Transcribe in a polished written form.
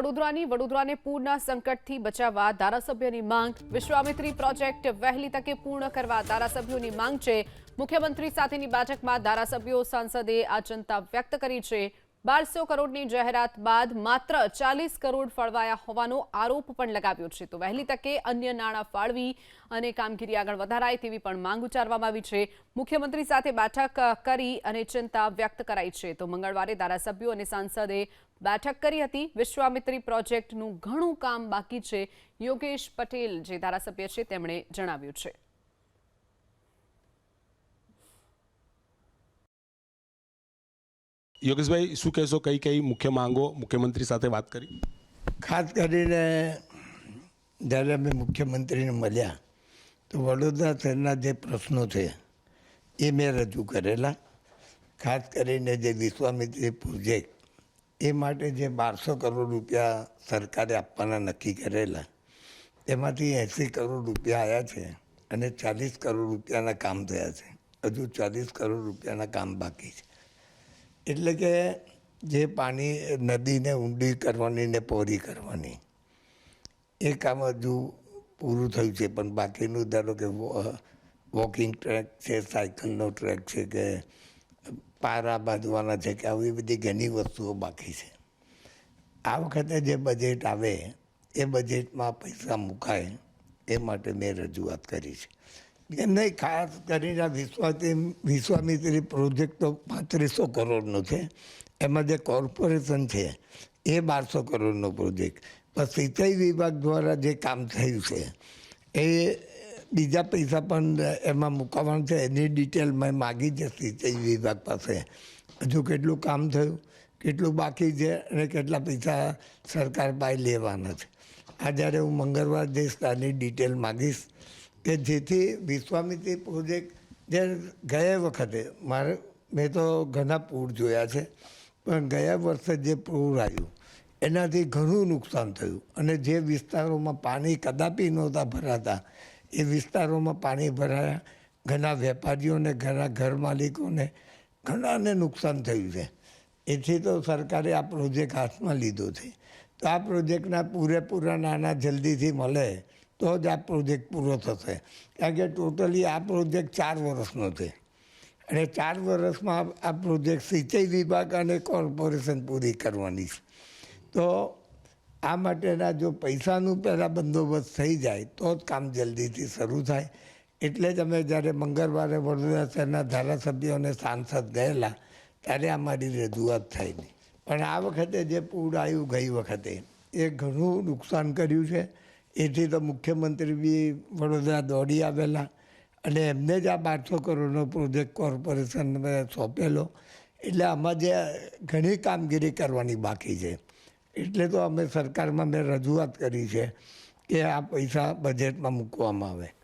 વડોદરાને પૂરના સંકટથી બચાવવા ધારાસભ્યની માંગ. વિશ્વામિત્રી પ્રોજેક્ટ વહેલી તકે પૂર્ણ કરવા ધારાસભ્યોની માંગ છે. મુખ્યમંત્રી સાથેની બેઠકમાં ધારાસભ્યો સાંસદે આ ચિંતા વ્યક્ત કરી છે. 1200 કરોડની જાહેરાત બાદ માત્ર 40 કરોડ ફળવાયા હોવાનો આરોપ પણ લગાવ્યો છે. તો વહેલી તકે અન્ય નાણાં ફાળવી અને કામગીરી આગળ વધારાય તેવી પણ માંગ ઉચ્ચારવામાં આવી છે. મુખ્યમંત્રી સાથે બેઠક કરી અને ચિંતા વ્યક્ત કરાઈ છે. તો મંગળવારે ધારાસભ્યો અને સાંસદે બેઠક કરી હતી. વિશ્વામિત્રી પ્રોજેક્ટનું ઘણું કામ બાકી છે. યોગેશ પટેલ જે ધારાસભ્ય છે તેમણે જણાવ્યું છે. યોગેશભાઈ, શું કહેશો? કઈ મુખ્ય માંગો મુખ્યમંત્રી સાથે વાત કરી? ખાસ કરીને જ્યારે અમે મુખ્યમંત્રીને મળ્યા તો વડોદરા શહેરના જે પ્રશ્નો છે એ મેં રજૂ કરેલા. ખાસ કરીને જે વિશ્વામિત્રી પ્રોજેક્ટ એ માટે જે 1200 કરોડ રૂપિયા સરકારે આપવાના નક્કી કરેલા તેમાંથી 80 કરોડ રૂપિયા આવ્યા છે અને 40 કરોડ રૂપિયાના કામ થયા છે. હજુ 40 કરોડ રૂપિયાના કામ બાકી છે. એટલે કે જે પાણી નદીને ઊંડી કરવાની ને પહોળી કરવાની એ કામ હજુ પૂરું થયું છે, પણ બાકીનું ધારો કે વોકિંગ ટ્રેક છે, સાયકલનો ટ્રેક છે, કે પારા બાંધવાના છે, કે આવી બધી ઘણી વસ્તુઓ બાકી છે. આ વખતે જે બજેટ આવે એ બજેટમાં પૈસા મુકાય એ માટે મેં રજૂઆત કરી છે. એમ નહીં, ખાસ કરીને વિશ્વામિત્રી પ્રોજેક્ટ તો 3500 કરોડનો છે. એમાં જે કોર્પોરેશન છે એ 1200 કરોડનો પ્રોજેક્ટ. પણ સિંચાઈ વિભાગ દ્વારા જે કામ થયું છે એ બીજા પૈસા પણ એમાં મુકાવવાનું છે. એની ડિટેલ મેં માગી છે સિંચાઈ વિભાગ પાસે. હજુ કેટલું કામ થયું, કેટલું બાકી છે અને કેટલા પૈસા સરકાર પાસે લેવાના છે. આ જ્યારે હું મંગળવાર જઈશ આની ડિટેલ માગીશ કે જેથી વિશ્વામિત્રી પ્રોજેક્ટ જે ગયા વખતે મેં તો ઘણા પૂર જોયા છે, પણ ગયા વર્ષે જે પૂર આવ્યું એનાથી ઘણું નુકસાન થયું અને જે વિસ્તારોમાં પાણી કદાપી નહોતા ભરાતા એ વિસ્તારોમાં પાણી ભરાયા. ઘણા વેપારીઓને, ઘણા ઘર માલિકોને, ઘણાને નુકસાન થયું છે. એથી તો સરકારે આ પ્રોજેક્ટ હાથમાં લીધો છે. તો આ પ્રોજેક્ટના પૂરેપૂરા નાણાં જલ્દીથી મળે તો જ આ પ્રોજેક્ટ પૂરો થશે. કારણ કે ટોટલી આ પ્રોજેક્ટ 4 વર્ષનો છે અને 4 વર્ષમાં આ પ્રોજેક્ટ સિંચાઈ વિભાગ અને કોર્પોરેશન પૂરી કરવાની છે. તો આ માટેના જો પૈસાનું પહેલાં બંદોબસ્ત થઈ જાય તો જ કામ જલ્દીથી શરૂ થાય. એટલે જ અમે જ્યારે મંગળવારે વડોદરા શહેરના ધારાસભ્યો અને સાંસદ ગયેલા ત્યારે આ મારી રજૂઆત થઈ નહીં. પણ આ વખતે જે પૂર આવ્યું ગઈ વખતે એ ઘણું નુકસાન કર્યું છે. એથી તો મુખ્યમંત્રી બી વડોદરા દોડી આવેલા અને એમને જ આ 1200 કરોડનો પ્રોજેક્ટ કોર્પોરેશનને સોંપેલો. એટલે આમાં જે ઘણી કામગીરી કરવાની બાકી છે. એટલે તો અમે સરકારમાં મેં રજૂઆત કરી છે કે આ પૈસા બજેટમાં મૂકવામાં આવે.